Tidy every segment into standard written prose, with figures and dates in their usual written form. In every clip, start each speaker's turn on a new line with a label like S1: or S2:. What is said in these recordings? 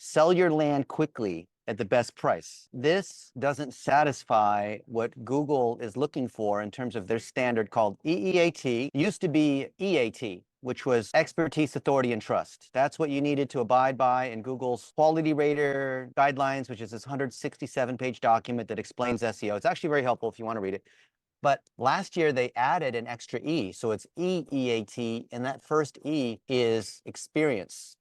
S1: sell your land quickly at the best price. This doesn't satisfy what Google is looking for in terms of their standard called EEAT. It used to be EAT, which was expertise, authority, and trust. That's what you needed to abide by in Google's quality rater guidelines, which is this 167-page document that explains SEO. It's actually very helpful if you want to read it. But last year they added an extra E, so it's EEAT, and that first E is experience.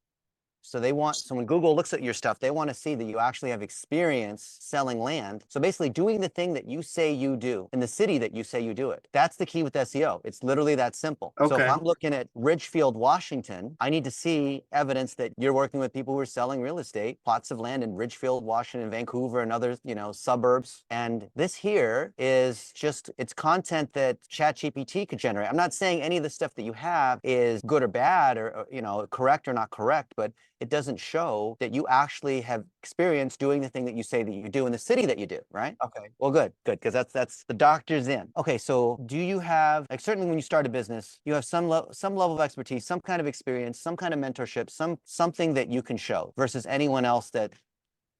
S1: So when Google looks at your stuff, they want to see that you actually have experience selling land. So basically doing the thing that you say you do in the city that you say you do it. That's the key with SEO. It's literally that simple. So if I'm looking at Ridgefield, Washington, I need to see evidence that you're working with people who are selling real estate, plots of land in Ridgefield, Washington, Vancouver, and other, suburbs. And this here is just, it's content that ChatGPT could generate. I'm not saying any of the stuff that you have is good or bad or correct or not correct, but it doesn't show that you actually have experience doing the thing that you say that you do in the city that you do, right? Okay. Well, good, because that's the doctor's in. Okay, so do you have, like, certainly when you start a business, you have some level of expertise, some kind of experience, some kind of mentorship, something that you can show versus anyone else that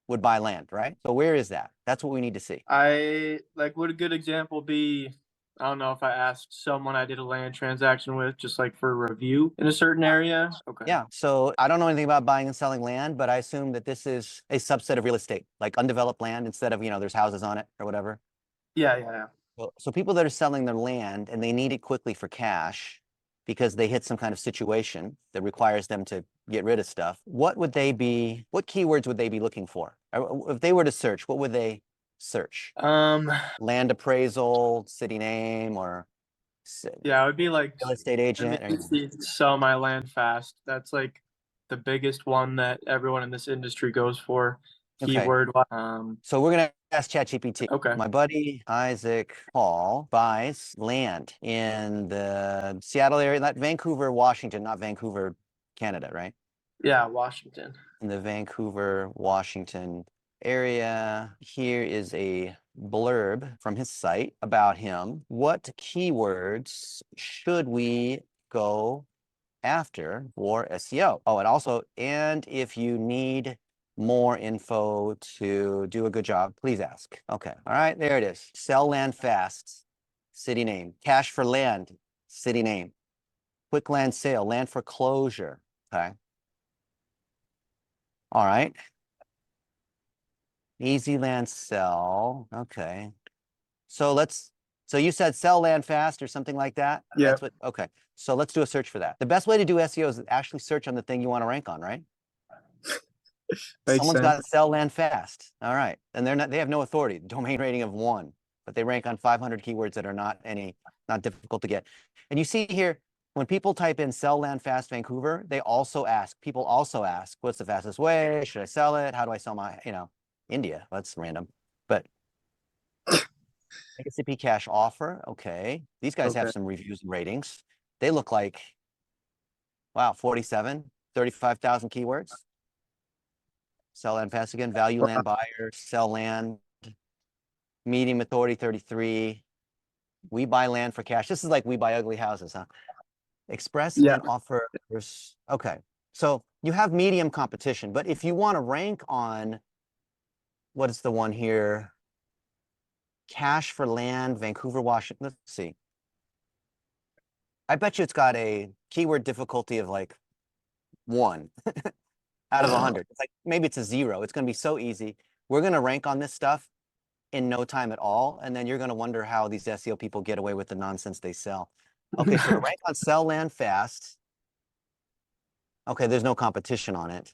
S1: would buy land, right? So where is that? That's what we need to see.
S2: Would a good example be, I don't know, if I asked someone I did a land transaction with, just like for review in a certain area? Okay.
S1: Yeah. So I don't know anything about buying and selling land, but I assume that this is a subset of real estate, like undeveloped land instead of, there's houses on it or whatever.
S2: Yeah.
S1: So people that are selling their land and they need it quickly for cash because they hit some kind of situation that requires them to get rid of stuff, what keywords would they be looking for? If they were to search, what would they search? Land appraisal, city name, or
S2: yeah, it would be like
S1: real estate agent.
S2: Sell my land fast. That's like the biggest one that everyone in this industry goes for. Keyword.
S1: So we're gonna ask ChatGPT.
S2: Okay.
S1: My buddy Isaac Paul buys land in the Seattle area, not Vancouver, Washington, not Vancouver, Canada, right?
S2: Yeah, Washington.
S1: In the Vancouver, Washington area. Here is a blurb from his site about him. What keywords should we go after for SEO? Oh, and if you need more info to do a good job, please ask. Okay. All right. There it is. Sell land fast. City name. Cash for land. City name. Quick land sale. Land foreclosure. Okay. All right. Easy land sell. Okay. So you said sell land fast or something like that?
S2: Yeah.
S1: Okay. So let's do a search for that. The best way to do SEO is actually search on the thing you want to rank on, right? Someone's got to sell land fast. All right. And they have no authority, domain rating of 1, but they rank on 500 keywords that are not difficult to get. And you see here, when people type in sell land fast Vancouver, people also ask, what's the fastest way? Should I sell it? How do I sell my, India? That's random. But Mississippi cash offer. Okay. These guys have some reviews and ratings. They look like, wow, 35,000 keywords. Sell land fast again, value land buyer, sell land, medium authority 33. We buy land for cash. This is like we buy ugly houses, huh? Express and offer. Okay. So you have medium competition, but if you want to rank on, what is the one here? Cash for land, Vancouver, Washington. Let's see. I bet you it's got a keyword difficulty of like 1 out of 100. It's like, maybe it's a 0. It's going to be so easy. We're going to rank on this stuff in no time at all. And then you're going to wonder how these SEO people get away with the nonsense they sell. Okay, so to rank on sell land fast. Okay, there's no competition on it.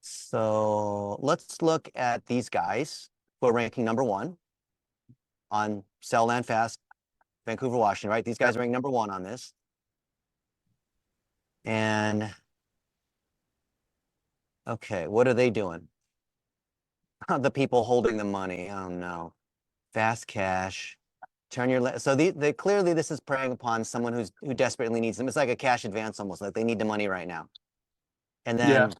S1: So let's look at these guys who are ranking number 1 on sell land fast, Vancouver, Washington, right? These guys are ranking number 1 on this. And okay, what are they doing? The people holding the money. Oh no. Fast cash. Turn your so clearly this is preying upon someone who desperately needs them. It's like a cash advance almost, like they need the money right now. And then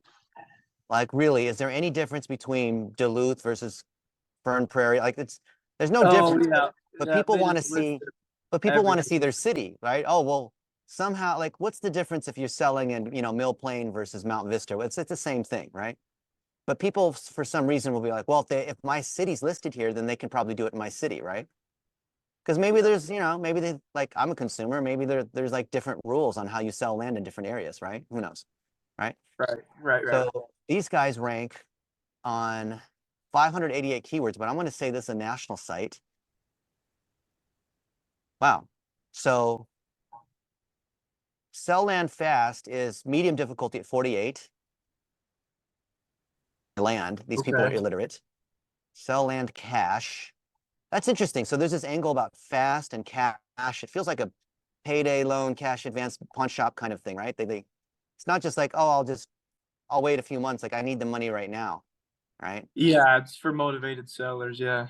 S1: like, really, is there any difference between Duluth versus Fern Prairie? Like, there's no difference. But people want to see their city, right? Oh, well, somehow, like, what's the difference if you're selling in, Mill Plain versus Mount Vista? It's the same thing, right? But people, for some reason, will be like, well, if my city's listed here, then they can probably do it in my city, right? Because maybe there's, maybe they, like, I'm a consumer, maybe there's like different rules on how you sell land in different areas, right? Who knows, right?
S2: Right.
S1: So these guys rank on 588 keywords, but I'm going to say this is a national site. Wow. So sell land fast is medium difficulty at 48. Land, these people are
S2: Okay.
S1: illiterate. Sell land cash. That's interesting. So there's this angle about fast and cash. It feels like a payday loan, cash advance, pawn shop kind of thing, right? It's not just like, oh, I'll wait a few months. Like I need the money right now, right?
S2: Yeah, it's for motivated sellers. Yeah,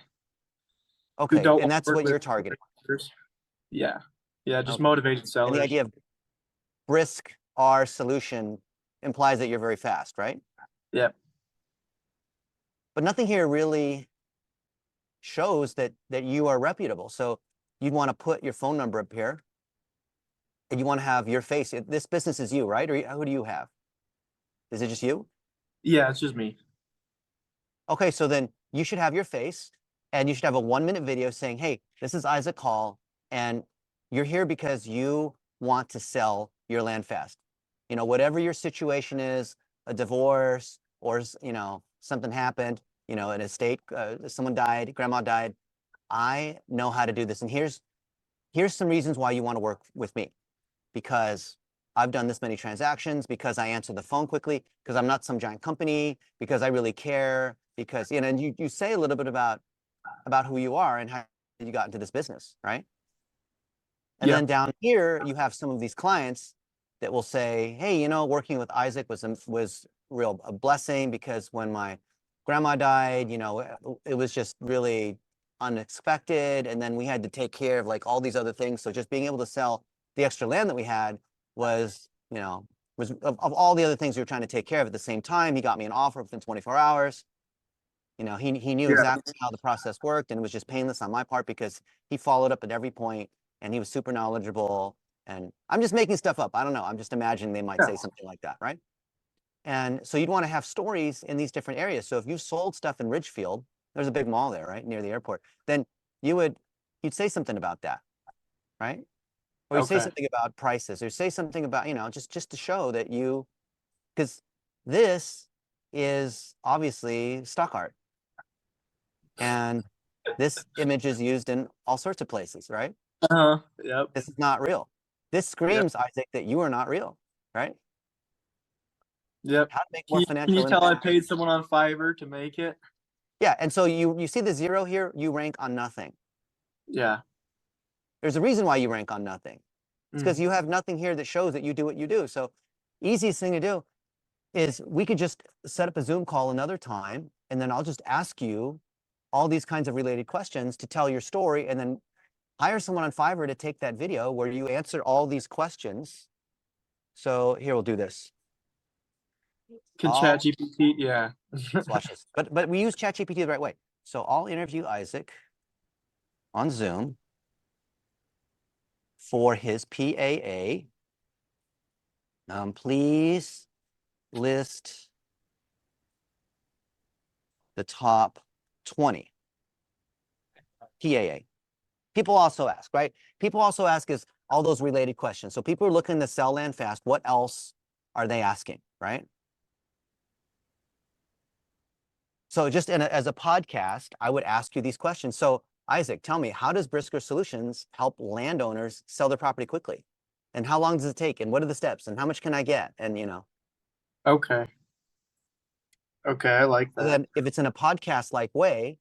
S2: who
S1: Okay,
S2: don't
S1: and
S2: want to
S1: that's
S2: work
S1: what
S2: with
S1: you're targeting.
S2: recruiters. Yeah, yeah, just
S1: Okay.
S2: motivated
S1: And the
S2: sellers.
S1: idea of brisk R solution implies that you're very fast, right?
S2: Yeah.
S1: But nothing here really shows that you are reputable. So you'd want to put your phone number up here, and you want to have your face. This business is you, right? Or who do you have? Is it just you?
S2: Yeah, it's just me.
S1: Okay, so then you should have your face, and you should have a 1-minute video saying, hey, this is Isaac Hall, and you're here because you want to sell your land fast. Whatever your situation is, a divorce, or, something happened, an estate, someone died, grandma died. I know how to do this. And here's some reasons why you want to work with me. Because I've done this many transactions, because I answer the phone quickly, because I'm not some giant company, because I really care, because, and you say a little bit about who you are and how you got into this business, right? And
S2: Yeah.
S1: then down here, you have some of these clients that will say, hey, working with Isaac was real a blessing, because when my grandma died, it was just really unexpected. And then we had to take care of like all these other things. So just being able to sell the extra land that we had was, was of all the other things we were trying to take care of at the same time. He got me an offer within 24 hours. He knew
S2: Yeah.
S1: exactly how the process worked, and it was just painless on my part because he followed up at every point, and he was super knowledgeable. And I'm just making stuff up. I don't know. I'm just imagining they might say something like that, right? And so you'd want to have stories in these different areas. So if you sold stuff in Ridgefield, there's a big mall there, right, near the airport, then you'd say something about that, right? Or you say
S2: Okay.
S1: something about prices, or say something about, just to show that because this is obviously stock art. And this image is used in all sorts of places, right?
S2: Yep.
S1: This is not real. This screams, Isaac, that you are not real, right?
S2: Yep.
S1: How to make
S2: Can
S1: more
S2: you
S1: financial
S2: tell I
S1: impact.
S2: paid someone on Fiverr to make it?
S1: Yeah, and so you see the zero here, you rank on nothing.
S2: Yeah.
S1: There's a reason why you rank on nothing. It's because
S2: Mm.
S1: you have nothing here that shows that you do what you do. So easiest thing to do is we could just set up a Zoom call another time, and then I'll just ask you all these kinds of related questions to tell your story, and then hire someone on Fiverr to take that video where you answer all these questions. So here, we'll do this.
S2: Can ChatGPT? Yeah.
S1: Let's watch this. But we use ChatGPT the right way. So I'll interview Isaac on Zoom for his PAA. Please list the top 20 PAA. People also ask, right? People also ask is all those related questions. So people are looking to sell land fast. What else are they asking, right? So just as a podcast, I would ask you these questions. So Isaac, tell me, how does Brisker Solutions help landowners sell their property quickly? And how long does it take? And what are the steps? And how much can I get? And
S2: Okay. Okay, I like
S1: so
S2: that.
S1: then if it's in a podcast-like way,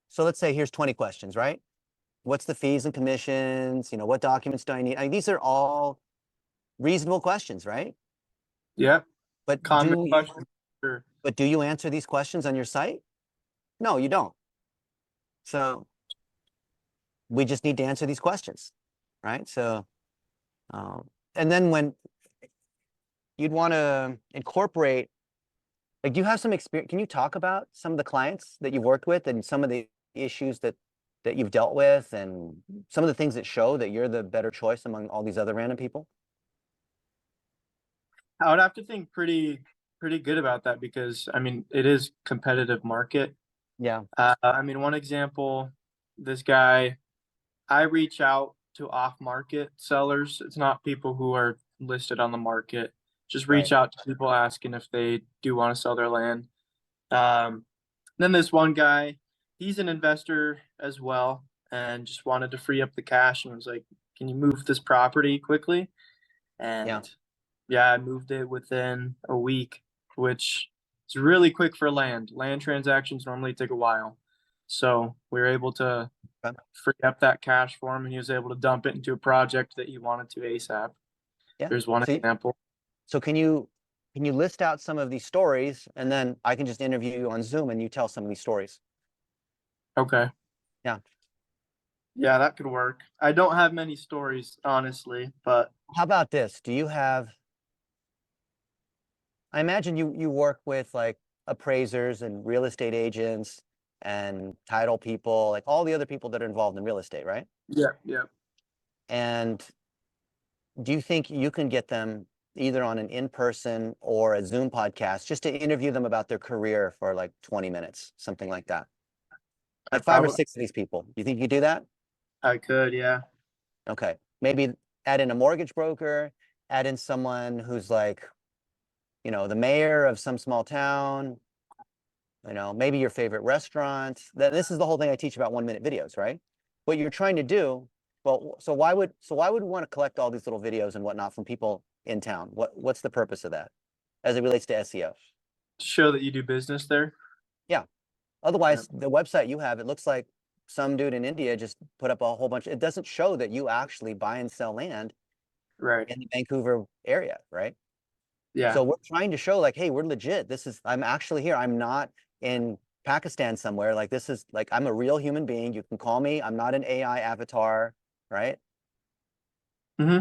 S1: so let's say here's 20 questions, right? What's the fees and commissions? What documents do I need? I mean, these are all reasonable questions, right?
S2: Yep.
S1: But
S2: Common
S1: do you
S2: question. Sure.
S1: answer these questions on your site? No, you don't. So we just need to answer these questions, right? So, and then when you'd want to incorporate, like, do you have some experience? Can you talk about some of the clients that you've worked with and some of the issues that that you've dealt with and some of the things that show that you're the better choice among all these other random people?
S2: I would have to think pretty good about that because I mean it is competitive market.
S1: Yeah.
S2: I mean one example, this guy, I reach out to off market sellers. It's not people who are listed on the market. Just
S1: Right.
S2: reach out to people asking if they do want to sell their land. Um, then this one guy, he's an investor as well, and just wanted to free up the cash and was like, "Can you move this property quickly?"
S1: Yeah.
S2: And yeah, I moved it within a week, which is really quick for land. Land transactions normally take a while. So we were able to
S1: Okay.
S2: free up that cash for him and he was able to dump it into a project that he wanted to ASAP.
S1: Yeah.
S2: There's one
S1: So,
S2: example.
S1: so can you list out some of these stories and then I can just interview you on Zoom and you tell some of these stories?
S2: Okay.
S1: Yeah.
S2: Yeah, that could work. I don't have many stories, honestly, but
S1: How about this? Do you have, I imagine you work with like appraisers and real estate agents and title people, like all the other people that are involved in real estate, right?
S2: yeah, yeah.
S1: And do you think you can get them either on an in-person or a Zoom podcast just to interview them about their career for like 20 minutes, something like that?
S2: I
S1: Like 5 or
S2: probably
S1: 6 of these people. Do you think you could do that?
S2: I could, yeah.
S1: Okay. Maybe add in a mortgage broker, add in someone who's like, the mayor of some small town, maybe your favorite restaurant. This is the whole thing I teach about 1-minute videos, right? What you're trying to do, well, so why would we want to collect all these little videos and whatnot from people in town? What's the purpose of that as it relates to SEO?
S2: Show that you do business there.
S1: Yeah.
S2: Yeah.
S1: Otherwise, the website you have, it looks like some dude in India just put up a whole bunch. It doesn't show that you actually buy and sell land
S2: Right.
S1: in the Vancouver area, right?
S2: Yeah.
S1: So we're trying to show like, hey, we're legit. I'm actually here. I'm not in Pakistan somewhere. Like this is like, I'm a real human being. You can call me. I'm not an AI avatar, right?
S2: Hmm.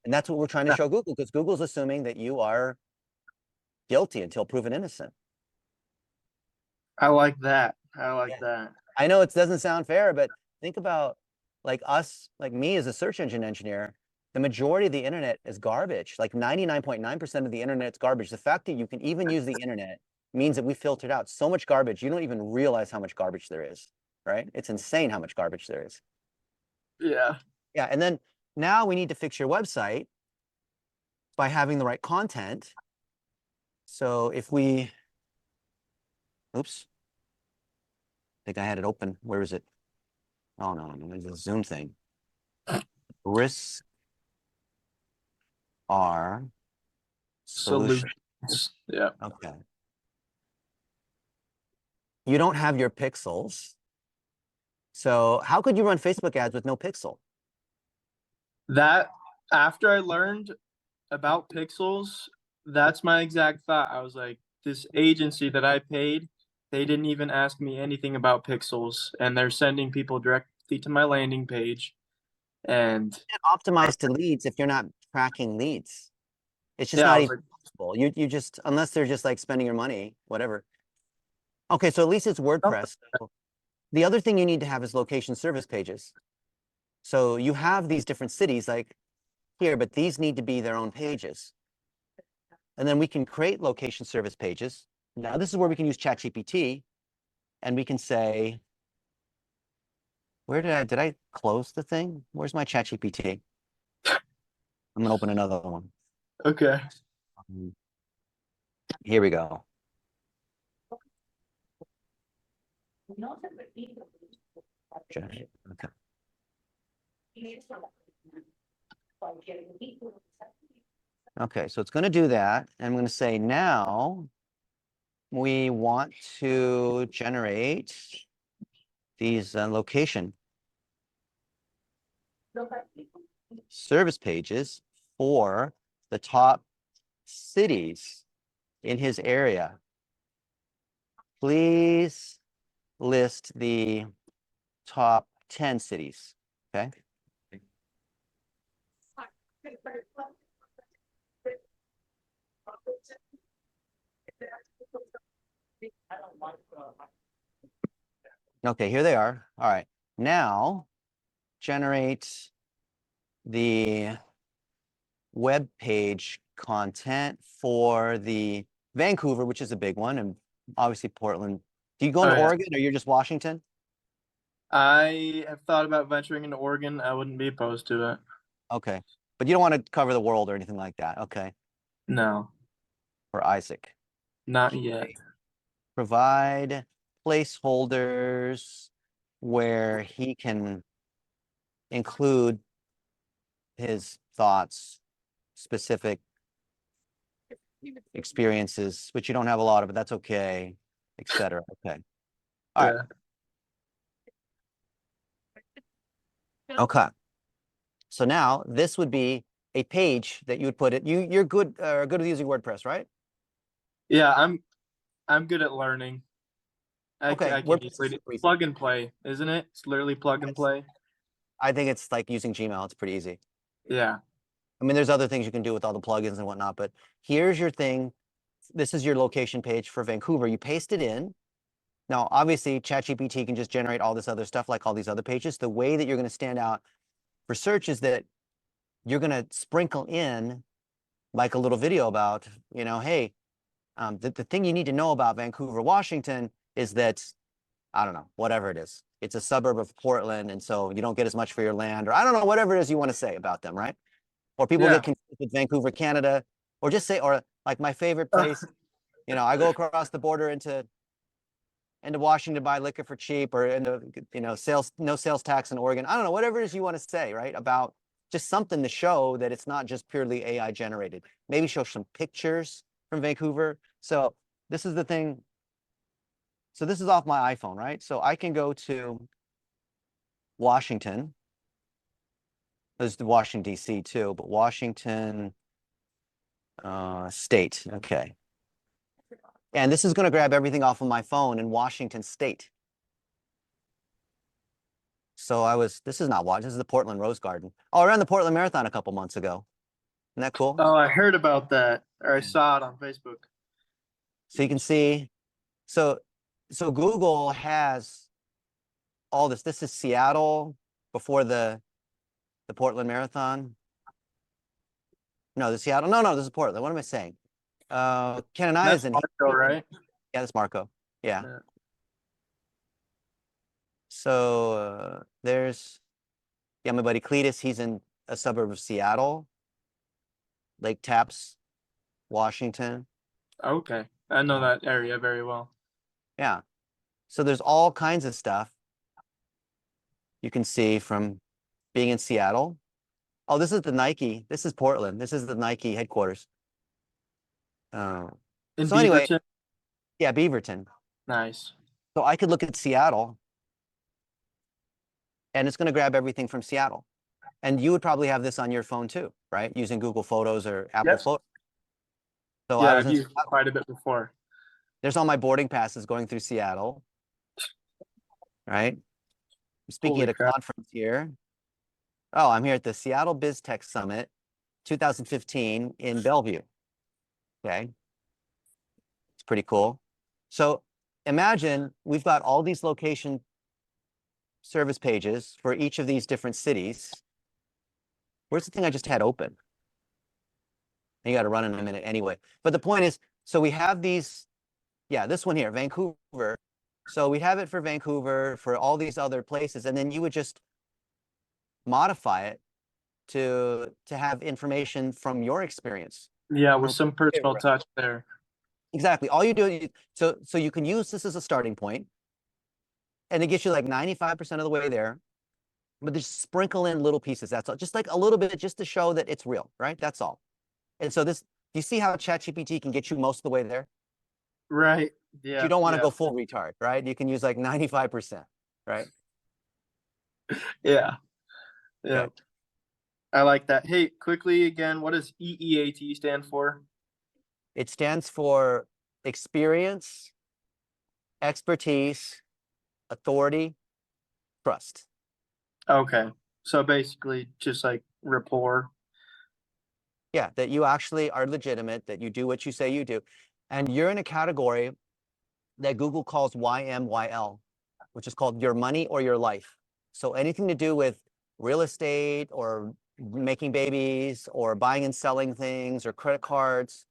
S1: And that's what we're trying to show Google because Google's assuming that you are guilty until proven innocent.
S2: I like that. I like
S1: Yeah.
S2: that.
S1: I know it doesn't sound fair, but think about like us, like me as a search engine engineer, the majority of the internet is garbage. Like 99.9% of the internet's garbage. The fact that you can even use the internet means that we filtered out so much garbage. You don't even realize how much garbage there is, right? It's insane how much garbage there is.
S2: Yeah.
S1: Yeah. And then now we need to fix your website by having the right content. So if we, oops, I think I had it open. Where is it? Oh, no, it's a Zoom thing. Risks are solutions.
S2: Solutions. Yeah.
S1: Okay. You don't have your pixels. So how could you run Facebook ads with no pixel?
S2: That after I learned about pixels, that's my exact thought. I was like, this agency that I paid, they didn't even ask me anything about pixels, and they're sending people directly to my landing page. And
S1: You can't optimize to leads if you're not tracking leads. It's just
S2: yeah, I
S1: not
S2: was
S1: even
S2: like,
S1: possible. You just, unless they're just like spending your money, whatever. Okay, so at least it's
S2: something.
S1: WordPress. The other thing you need to have is location service pages. So you have these different cities like here, but these need to be their own pages. And then we can create location service pages. Now this is where we can use ChatGPT and we can say, did I close the thing? Where's my ChatGPT? I'm gonna open another one.
S2: Okay.
S1: Here we go. Okay. Okay, so it's going to do that. And I'm going to say now we want to generate these location service pages for the top cities in his area. Please list the top 10 cities. Okay. Okay, here they are. All right. Now generate the web page content for the Vancouver, which is a big one, and obviously Portland. Do you go into
S2: Oh, yeah.
S1: Oregon or you're just Washington?
S2: I have thought about venturing into Oregon. I wouldn't be opposed to it.
S1: Okay. But you don't want to cover the world or anything like that. Okay.
S2: No,
S1: For Isaac.
S2: not yet.
S1: Provide placeholders where he can include his thoughts, specific experiences, which you don't have a lot of, but that's okay, etc. Okay. All right. Okay. So now this would be a page that you would put it. You're good good at using WordPress, right?
S2: Yeah, I'm good at learning.
S1: Okay,
S2: I can
S1: WordPress is
S2: easily
S1: super easy.
S2: plug and play, isn't it? It's literally plug and play.
S1: I think it's like using Gmail. It's pretty easy.
S2: Yeah.
S1: I mean, there's other things you can do with all the plugins and whatnot, but here's your thing. This is your location page for Vancouver. You paste it in. Now, obviously, ChatGPT can just generate all this other stuff like all these other pages. The way that you're going to stand out for search is that you're going to sprinkle in like a little video about, hey, the thing you need to know about Vancouver, Washington is that, I don't know, whatever it is. It's a suburb of Portland, and so you don't get as much for your land, or I don't know, whatever it is you want to say about them, right? Or people
S2: Yeah.
S1: get confused with Vancouver, Canada, or just say, or like my favorite place, I go across the border into Washington to buy liquor for cheap, or into, no sales tax in Oregon. I don't know, whatever it is you want to say, right? About just something to show that it's not just purely AI generated. Maybe show some pictures from Vancouver. So this is the thing. So this is off my iPhone, right? So I can go to Washington. There's the Washington, D.C. too, but Washington State. Okay. And this is going to grab everything off of my phone in Washington State. So this is not Washington, this is the Portland Rose Garden. Oh, I ran the Portland Marathon a couple months ago. Isn't that cool?
S2: Oh, I heard about that, or I saw it on Facebook.
S1: So you can see, so Google has all this. This is Seattle before the Portland Marathon. No, this is Portland. What am I saying? Ken and I
S2: That's
S1: is in.
S2: Marco, right?
S1: Yeah, that's Marco. Yeah.
S2: Yeah.
S1: So there's, my buddy Cletus. He's in a suburb of Seattle, Lake Tapps, Washington.
S2: Okay. I know that area very well.
S1: Yeah. So there's all kinds of stuff you can see from being in Seattle. Oh, this is the Nike. This is Portland. This is the Nike headquarters.
S2: In
S1: So anyway,
S2: Beaverton?
S1: yeah, Beaverton.
S2: Nice.
S1: So I could look at Seattle, and it's going to grab everything from Seattle. And you would probably have this on your phone too, right? Using Google Photos or Apple
S2: Yes.
S1: Photos. So
S2: Yeah,
S1: I was
S2: I've
S1: in
S2: used it quite a bit before.
S1: There's all my boarding passes going through Seattle, right? I'm speaking
S2: Holy
S1: at a
S2: crap.
S1: conference here. Oh, I'm here at the Seattle BizTech Summit 2015 in Bellevue. Okay. It's pretty cool. So imagine we've got all these location service pages for each of these different cities. Where's the thing I just had open? You got to run in a minute anyway. But the point is, so we have these, this one here, Vancouver. So we have it for Vancouver, for all these other places, and then you would just modify it to have information from your experience.
S2: Yeah, with some personal touch there.
S1: Exactly. All you do, so you can use this as a starting point, and it gets you like 95% of the way there, but just sprinkle in little pieces. That's all, just like a little bit, just to show that it's real, right? That's all. And so you see how ChatGPT can get you most of the way there?
S2: Right. Yeah.
S1: You don't want to go full retard, right? You can use like 95%, right?
S2: Yeah. Yeah.
S1: Okay.
S2: I like that. Hey, quickly again, what does EEAT stand for?
S1: It stands for experience, expertise, authority, trust.
S2: Okay. So basically just like rapport.
S1: Yeah, that you actually are legitimate, that you do what you say you do. And you're in a category that Google calls YMYL, which is called your money or your life. So anything to do with real estate or making babies or buying and selling things or credit cards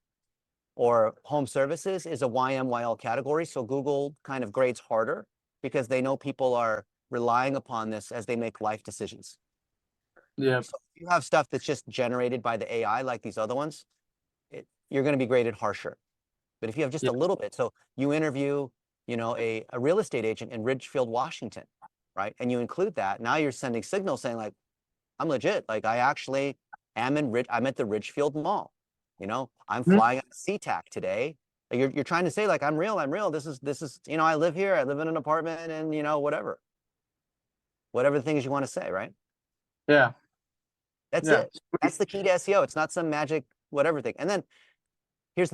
S1: or home services is a YMYL category. So Google kind of grades harder because they know people are relying upon this as they make life decisions.
S2: Yeah.
S1: So if you have stuff that's just generated by the AI like these other ones, you're going to be graded harsher. But if you have just
S2: Yeah.
S1: a little bit, so you interview, you know, a real estate agent in Ridgefield, Washington, right? And you include that, now you're sending signals saying like, I'm legit. Like I actually am I'm at the Ridgefield Mall. You know, I'm
S2: Mhm.
S1: flying on SeaTac today. Like, you're trying to say like, I'm real, I'm real. This is, you know, I live here, I live in an apartment and, you know, whatever the things you want to say, right?
S2: Yeah.
S1: That's
S2: Yeah.
S1: it. That's the key to SEO. It's not some magic whatever thing. And then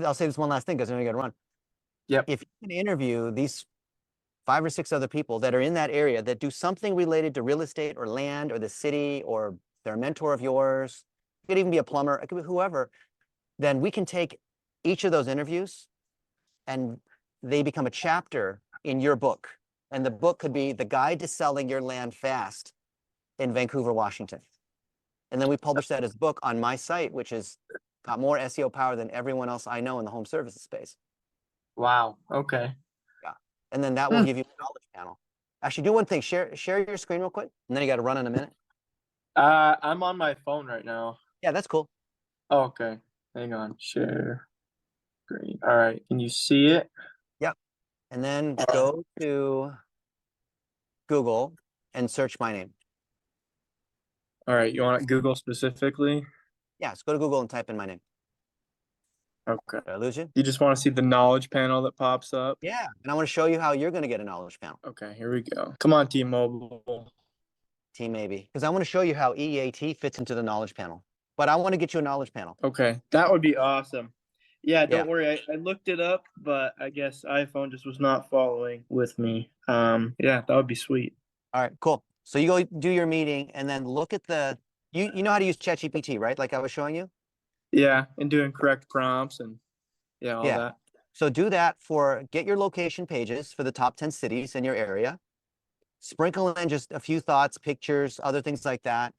S1: I'll say this one last thing because then we got to run.
S2: Yep.
S1: If you can interview these 5 or 6 other people that are in that area that do something related to real estate or land or the city, or they're a mentor of yours, it could even be a plumber, it could be whoever, then we can take each of those interviews and they become a chapter in your book. And the book could be The Guide to Selling Your Land Fast in Vancouver, Washington. And then we publish that as a book on my site, which has got more SEO power than everyone else I know in the home services space.
S2: Wow. Okay.
S1: Yeah. And then that will give you a knowledge panel. Actually, do one thing. Share your screen real quick, and then you got to run in a minute.
S2: I'm on my phone right now.
S1: Yeah, that's cool.
S2: Oh, okay. Hang on. Share screen. All right. Can you see it?
S1: Yep. And then go to Google and search my name.
S2: All right. You want it Google specifically?
S1: Yeah, so go to Google and type in my name.
S2: Okay.
S1: Did I lose you?
S2: You just want to see the knowledge panel that pops up?
S1: Yeah. And I want to show you how you're going to get a knowledge panel.
S2: Okay, here we go. Come on, T-Mobile.
S1: Maybe. Because I want to show you how EEAT fits into the knowledge panel. But I want to get you a knowledge panel.
S2: Okay, that would be awesome. Yeah, don't
S1: Yeah.
S2: worry. I looked it up, but I guess iPhone just was not following with me. Yeah, that would be sweet.
S1: All right, cool. So you go do your meeting and then look at you know how to use ChatGPT, right? Like I was showing you?
S2: Yeah, and doing correct prompts and all
S1: Yeah.
S2: that.
S1: So do that get your location pages for the top 10 cities in your area. Sprinkle in just a few thoughts, pictures, other things like that.